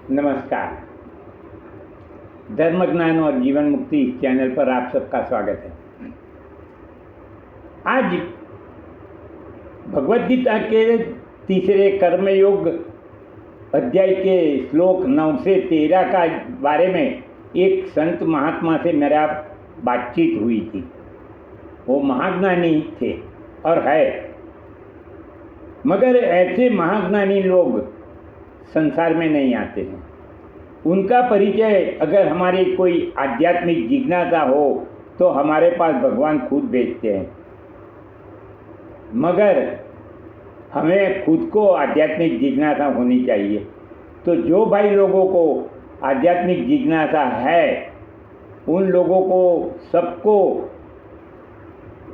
नमस्कार। धर्म ज्ञान और जीवन मुक्ति इस चैनल पर आप सबका स्वागत है। आज भगवद गीता के तीसरे कर्मयोग अध्याय के श्लोक 9 से 13 का बारे में एक संत महात्मा से मेरा बातचीत हुई थी। वो महाज्ञानी थे और है, मगर ऐसे महाज्ञानी लोग संसार में नहीं आते हैं। उनका परिचय अगर हमारी कोई आध्यात्मिक जिज्ञासा हो तो हमारे पास भगवान खुद भेजते हैं, मगर हमें खुद को आध्यात्मिक जिज्ञासा होनी चाहिए। तो जो भाई लोगों को आध्यात्मिक जिज्ञासा है, उन लोगों को सबको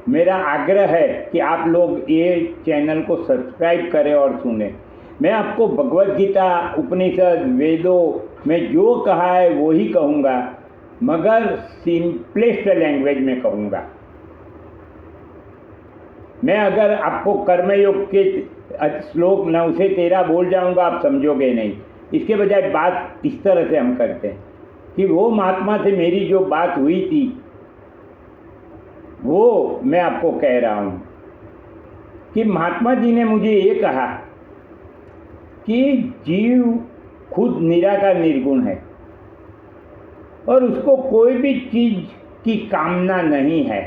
मेरा आग्रह है कि आप लोग ये चैनल को सब्सक्राइब करें और सुनें। मैं आपको भगवद गीता, उपनिषद, वेदों में जो कहा है वो ही कहूँगा, मगर सिंपलेस्ट लैंग्वेज में कहूँगा। मैं अगर आपको कर्मयोग के श्लोक 9 से 13 बोल जाऊँगा, आप समझोगे नहीं। इसके बजाय बात इस तरह से हम करते हैं कि वो महात्मा से मेरी जो बात हुई थी वो मैं आपको कह रहा हूँ कि महात्मा जी ने मुझे ये कहा कि जीव खुद निराकार निर्गुण है और उसको कोई भी चीज की कामना नहीं है,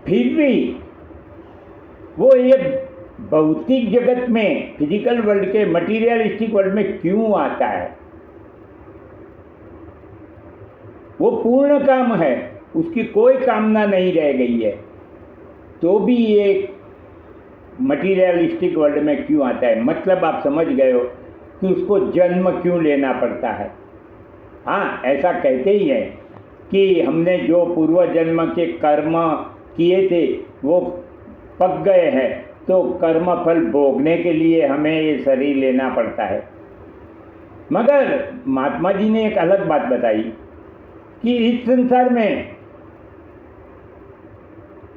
फिर भी वो ये भौतिक जगत में, फिजिकल वर्ल्ड के, मटीरियलिस्टिक वर्ल्ड में क्यों आता है। वो पूर्ण काम है, उसकी कोई कामना नहीं रह गई है, तो भी ये मटीरियलिस्टिक वर्ल्ड में क्यों आता है। मतलब आप समझ गए हो कि उसको जन्म क्यों लेना पड़ता है। हाँ, ऐसा कहते ही हैं कि हमने जो पूर्व जन्म के कर्म किए थे वो पक गए हैं, तो कर्म फल भोगने के लिए हमें ये शरीर लेना पड़ता है। मगर महात्मा जी ने एक अलग बात बताई कि इस संसार में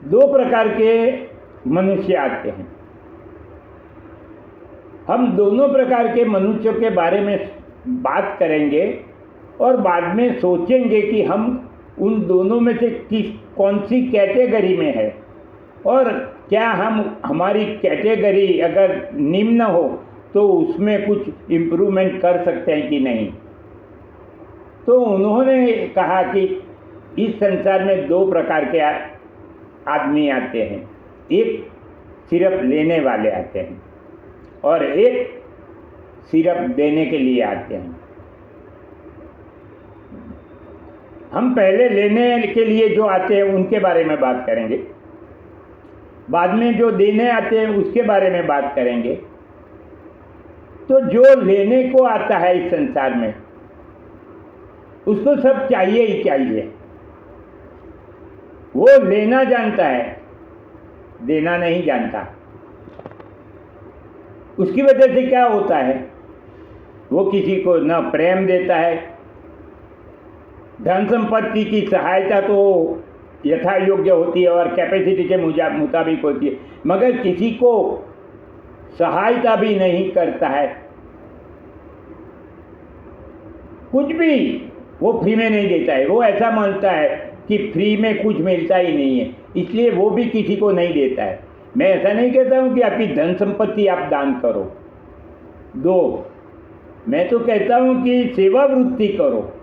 2 प्रकार के मनुष्य आते हैं। हम दोनों प्रकार के मनुष्यों के बारे में बात करेंगे और बाद में सोचेंगे कि हम उन दोनों में से कौन सी कैटेगरी में है, और क्या हमारी कैटेगरी अगर निम्न हो तो उसमें कुछ इम्प्रूवमेंट कर सकते हैं कि नहीं। तो उन्होंने कहा कि इस संसार में 2 प्रकार के आदमी आते हैं। एक सिर्फ लेने वाले आते हैं और एक सिर्फ देने के लिए आते हैं। हम पहले लेने के लिए जो आते हैं उनके बारे में बात करेंगे, बाद में जो देने आते हैं उसके बारे में बात करेंगे। तो जो लेने को आता है इस संसार में, उसको सब चाहिए ही चाहिए। वो लेना जानता है, देना नहीं जानता। उसकी वजह से क्या होता है, वो किसी को न प्रेम देता है। धन संपत्ति की सहायता तो यथा योग्य होती है और कैपेसिटी के मुताबिक होती है, मगर किसी को सहायता भी नहीं करता है। कुछ भी वो फ्री में नहीं देता है। वो ऐसा मानता है कि फ्री में कुछ मिलता ही नहीं है, इसलिए वो भी किसी को नहीं देता है। मैं ऐसा नहीं कहता हूँ कि आपकी धन संपत्ति आप दान करो, दो। मैं तो कहता हूँ कि सेवा वृत्ति करो,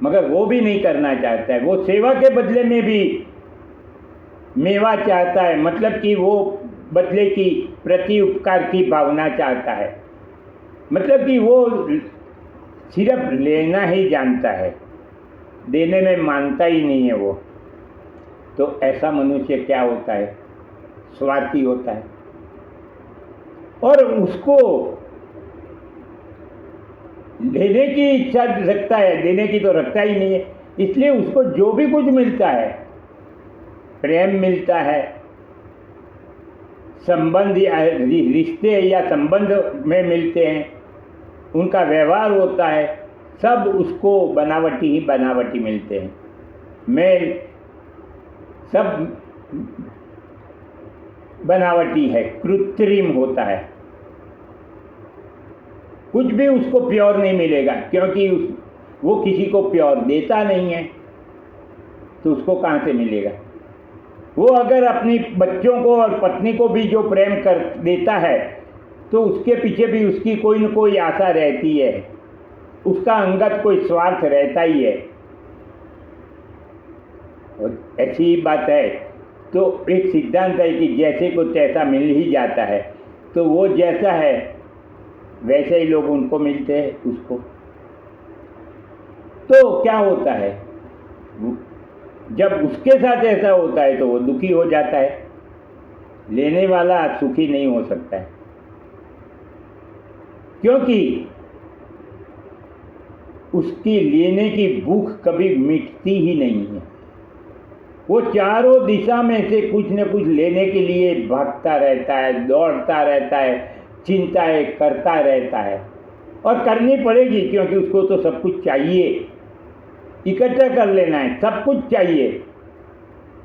मगर वो भी नहीं करना चाहता है। वो सेवा के बदले में भी मेवा चाहता है, मतलब कि वो बदले की प्रति उपकार की भावना चाहता है। मतलब कि वो सिर्फ लेना ही जानता है, देने में मानता ही नहीं है वो। तो ऐसा मनुष्य क्या होता है, स्वार्थी होता है और उसको लेने की इच्छा रखता है, देने की तो रखता ही नहीं है। इसलिए उसको जो भी कुछ मिलता है, प्रेम मिलता है, संबंध या रिश्ते या संबंध में मिलते हैं, उनका व्यवहार होता है, सब उसको बनावटी ही बनावटी मिलते हैं। मेल सब बनावटी है, कृत्रिम होता है। कुछ भी उसको प्योर नहीं मिलेगा, क्योंकि वो किसी को प्योर देता नहीं है, तो उसको कहाँ से मिलेगा। वो अगर अपनी बच्चों को और पत्नी को भी जो प्रेम कर देता है तो उसके पीछे भी उसकी कोई न कोई आशा रहती है, उसका अंगत कोई स्वार्थ रहता ही है। और ऐसी ही बात है। तो एक सिद्धांत है कि जैसे को तैसा मिल ही जाता है, तो वो जैसा है वैसे ही लोग उनको मिलते हैं उसको। तो क्या होता है, जब उसके साथ ऐसा होता है तो वो दुखी हो जाता है, लेने वाला सुखी नहीं हो सकता है, क्योंकि उसकी लेने की भूख कभी मिटती ही नहीं है। वो चारों दिशा में से कुछ न कुछ लेने के लिए भागता रहता है, दौड़ता रहता है, चिंताएं करता रहता है, और करनी पड़ेगी, क्योंकि उसको तो सब कुछ चाहिए, इकट्ठा कर लेना है, सब कुछ चाहिए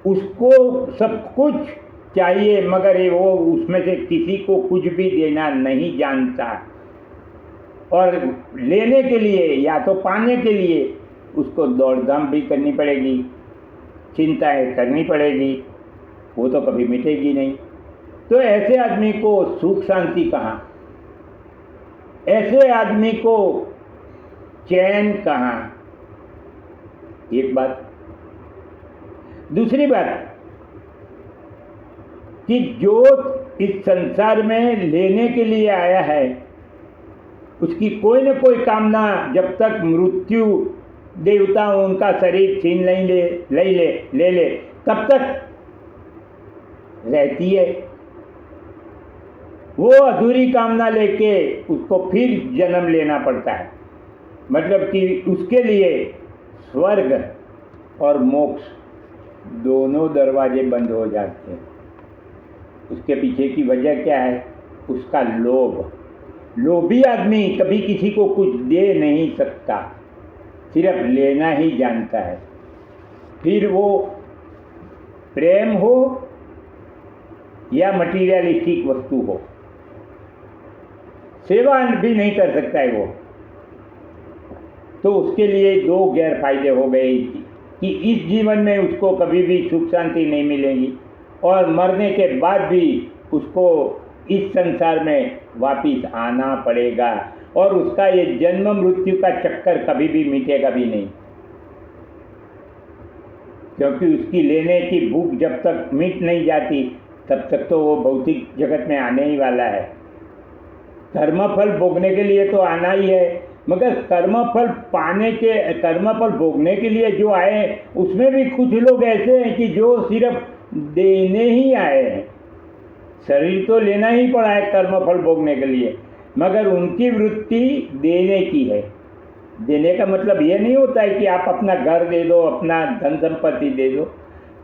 उसको, सब कुछ चाहिए, मगर वो उसमें से किसी को कुछ भी देना नहीं जानता। और लेने के लिए या तो पाने के लिए उसको दौड़धाम भी करनी पड़ेगी, चिंताएं करनी पड़ेगी, वो तो कभी मिटेगी नहीं। तो ऐसे आदमी को सुख शांति कहाँ, ऐसे आदमी को चैन कहाँ। एक बात। दूसरी बात कि जो इस संसार में लेने के लिए आया है, उसकी कोई न कोई कामना जब तक मृत्यु देवता उनका शरीर छीन ले ले तब तक रहती है। वो अधूरी कामना लेके उसको फिर जन्म लेना पड़ता है, मतलब कि उसके लिए स्वर्ग और मोक्ष दोनों दरवाजे बंद हो जाते हैं। उसके पीछे की वजह क्या है, उसका लोभ। लोभी आदमी कभी किसी को कुछ दे नहीं सकता, सिर्फ लेना ही जानता है। फिर वो प्रेम हो या मटीरियलिस्टिक वस्तु हो, सेवा भी नहीं कर सकता है वो। तो उसके लिए दो गैर फायदे हो गए कि इस जीवन में उसको कभी भी सुख शांति नहीं मिलेगी, और मरने के बाद भी उसको इस संसार में वापिस आना पड़ेगा, और उसका ये जन्म मृत्यु का चक्कर कभी भी मिटेगा भी नहीं, क्योंकि उसकी लेने की भूख जब तक मिट नहीं जाती तब तक तो वो भौतिक जगत में आने ही वाला है। कर्मफल भोगने के लिए तो आना ही है, मगर कर्मफल भोगने के लिए जो आए उसमें भी कुछ लोग ऐसे हैं कि जो सिर्फ देने ही आए हैं। शरीर तो लेना ही पड़ा है कर्मफल भोगने के लिए, मगर उनकी वृत्ति देने की है। देने का मतलब ये नहीं होता है कि आप अपना घर दे दो, अपना धन संपत्ति दे दो।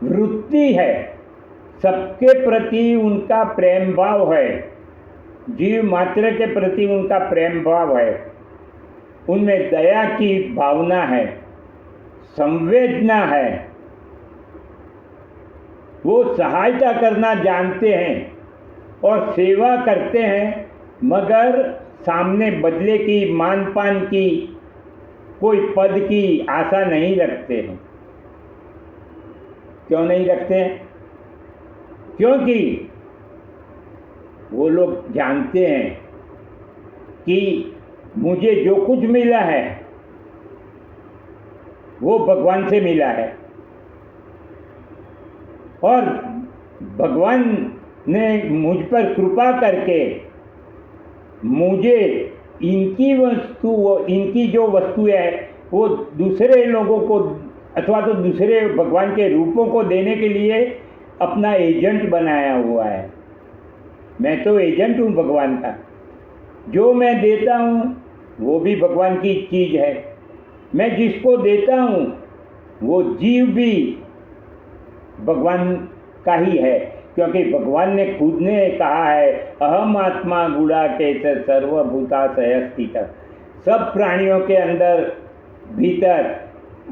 वृत्ति है, सबके प्रति उनका प्रेम भाव है, जीव मात्र के प्रति उनका प्रेम भाव है, उनमें दया की भावना है, संवेदना है, वो सहायता करना जानते हैं और सेवा करते हैं, मगर सामने बदले की, मान पान की, कोई पद की आशा नहीं रखते हैं। क्यों नहीं रखते हैं? क्योंकि वो लोग जानते हैं कि मुझे जो कुछ मिला है वो भगवान से मिला है, और भगवान ने मुझ पर कृपा करके मुझे इनकी जो वस्तु है वो दूसरे लोगों को अथवा तो दूसरे भगवान के रूपों को देने के लिए अपना एजेंट बनाया हुआ है। मैं तो एजेंट हूँ भगवान का, जो मैं देता हूँ वो भी भगवान की चीज़ है। मैं जिसको देता हूँ वो जीव भी भगवान का ही है, क्योंकि भगवान ने खुद ने कहा है, अहम आत्मा गुणाकेश सर्वभूताशय स्थित। सब प्राणियों के अंदर भीतर,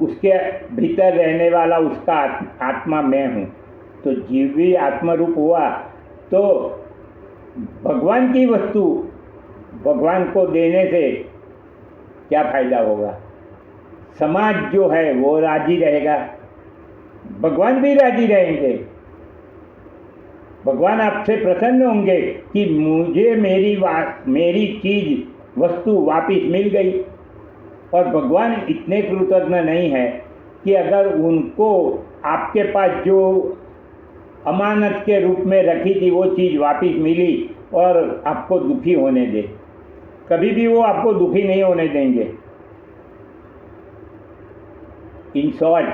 उसके भीतर रहने वाला उसका आत्मा मैं हूँ। तो जीव भी आत्मरूप हुआ, तो भगवान की वस्तु भगवान को देने से क्या फायदा होगा? समाज जो है वो राजी रहेगा, भगवान भी राजी रहेंगे। भगवान आपसे प्रसन्न होंगे कि मुझे मेरी चीज वस्तु वापिस मिल गई। और भगवान इतने कृतज्ञ नहीं है कि अगर उनको आपके पास जो अमानत के रूप में रखी थी वो चीज़ वापिस मिली और आपको दुखी होने दे। कभी भी वो आपको दुखी नहीं होने देंगे। इन शॉर्ट,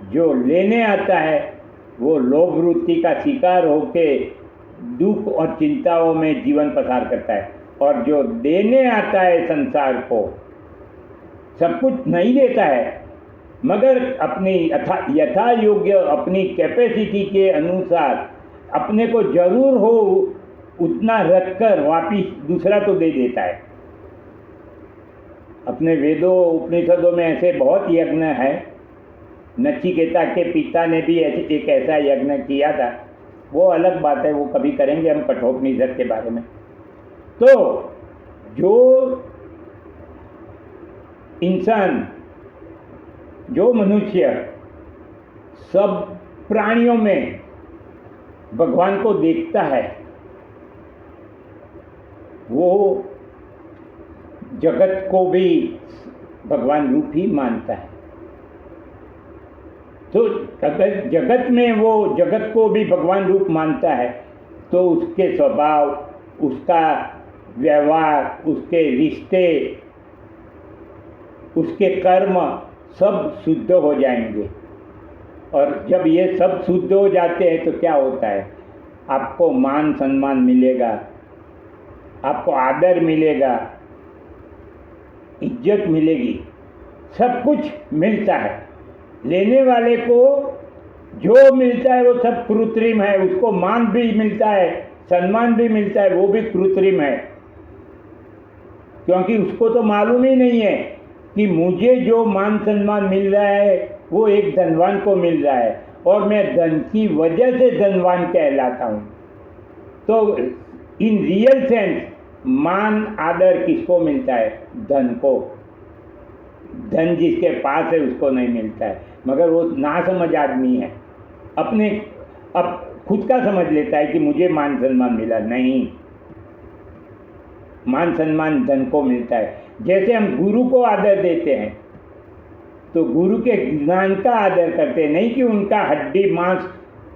जो लेने आता है वो लोभ वृत्ति का शिकार होके दुख और चिंताओं में जीवन पसार करता है, और जो देने आता है संसार को, सब कुछ नहीं देता है मगर अपनी यथा योग्य अपनी कैपेसिटी के अनुसार अपने को जरूर हो उतना रखकर वापिस दूसरा तो दे देता है। अपने वेदों उपनिषदों में ऐसे बहुत यज्ञ है। नचिकेता के पिता ने भी एक ऐसा यज्ञ किया था, वो अलग बात है, वो कभी करेंगे हम कठोपनिषद के बारे में। तो जो इंसान, जो मनुष्य सब प्राणियों में भगवान को देखता है वो जगत को भी भगवान रूप ही मानता है। तो अगर जगत में वो जगत को भी भगवान रूप मानता है तो उसके स्वभाव, उसका व्यवहार, उसके रिश्ते, उसके कर्म सब शुद्ध हो जाएंगे। और जब ये सब शुद्ध हो जाते हैं तो क्या होता है? आपको मान सम्मान मिलेगा, आपको आदर मिलेगा, इज्जत मिलेगी, सब कुछ मिलता है। लेने वाले को जो मिलता है वो सब कृत्रिम है। उसको मान भी मिलता है, सम्मान भी मिलता है, वो भी कृत्रिम है, क्योंकि उसको तो मालूम ही नहीं है कि मुझे जो मान सम्मान मिल रहा है वो एक धनवान को मिल रहा है और मैं धन की वजह से धनवान कहलाता हूँ। तो इन रियल सेंस मान आदर किसको मिलता है? धन को। धन जिसके पास है उसको नहीं मिलता है, मगर वो नासमझ आदमी है। अब खुद का समझ लेता है कि मुझे मान सम्मान मिला। नहीं, मान सम्मान धन को मिलता है। जैसे हम गुरु को आदर देते हैं तो गुरु के ज्ञान का आदर करते हैं, नहीं कि उनका हड्डी मांस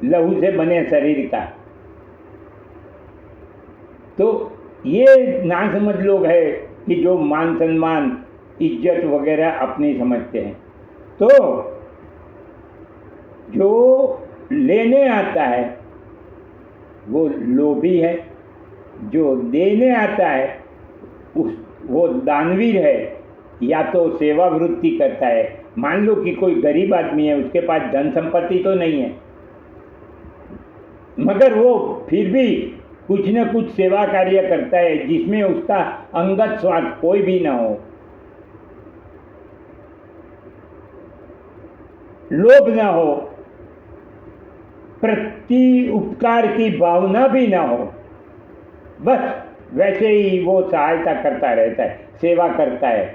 लहू से बने शरीर का। तो ये नासमझ लोग हैं कि जो मान सम्मान इज्जत वगैरह अपनी समझते हैं। तो जो लेने आता है वो लोभी है, जो देने आता है वो दानवीर है, या तो सेवा वृत्ति करता है। मान लो कि कोई गरीब आदमी है, उसके पास धन संपत्ति तो नहीं है, मगर वो फिर भी कुछ न कुछ सेवा कार्य करता है जिसमें उसका अंगत स्वार्थ कोई भी ना हो, लोभ ना हो, प्रति उपकार की भावना भी ना हो। बस वैसे ही वो सहायता करता रहता है, सेवा करता है,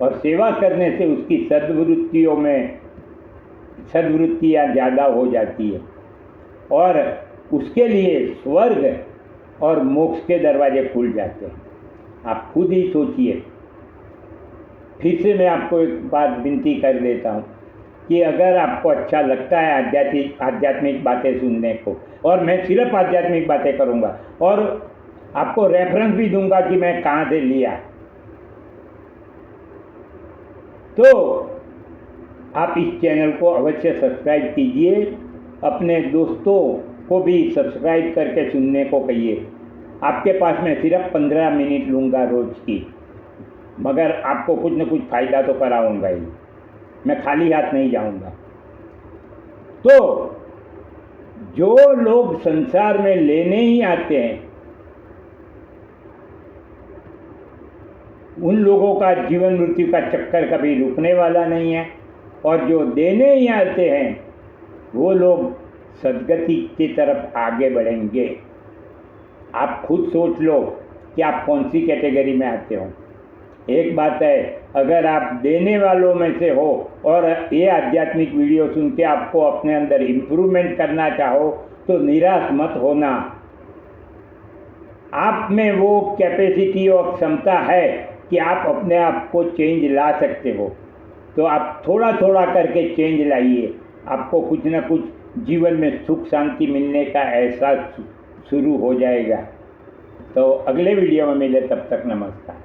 और सेवा करने से उसकी सद्वृत्तियाँ ज़्यादा हो जाती है और उसके लिए स्वर्ग और मोक्ष के दरवाजे खुल जाते हैं। आप खुद ही सोचिए। फिर से मैं आपको एक बात विनती कर देता हूँ कि अगर आपको अच्छा लगता है आध्यात्मिक बातें सुनने को, और मैं सिर्फ आध्यात्मिक बातें करूँगा और आपको रेफरेंस भी दूंगा कि मैं कहाँ से लिया, तो आप इस चैनल को अवश्य सब्सक्राइब कीजिए। अपने दोस्तों को भी सब्सक्राइब करके सुनने को कहिए। आपके पास मैं सिर्फ 15 मिनट लूँगा रोज़ की, मगर आपको कुछ न कुछ फ़ायदा तो कराऊँगा ही, मैं खाली हाथ नहीं जाऊँगा। तो जो लोग संसार में लेने ही आते हैं उन लोगों का जीवन मृत्यु का चक्कर कभी रुकने वाला नहीं है, और जो देने ही आते हैं वो लोग सद्गति की तरफ आगे बढ़ेंगे। आप खुद सोच लो कि आप कौन सी कैटेगरी में आते हो। एक बात है, अगर आप देने वालों में से हो और ये आध्यात्मिक वीडियो सुन के आपको अपने अंदर इम्प्रूवमेंट करना चाहो तो निराश मत होना। आप में वो कैपेसिटी और क्षमता है कि आप अपने आप को चेंज ला सकते हो। तो आप थोड़ा थोड़ा करके चेंज लाइए, आपको कुछ ना कुछ जीवन में सुख शांति मिलने का एहसास शुरू हो जाएगा। तो अगले वीडियो में मिले, तब तक नमस्कार।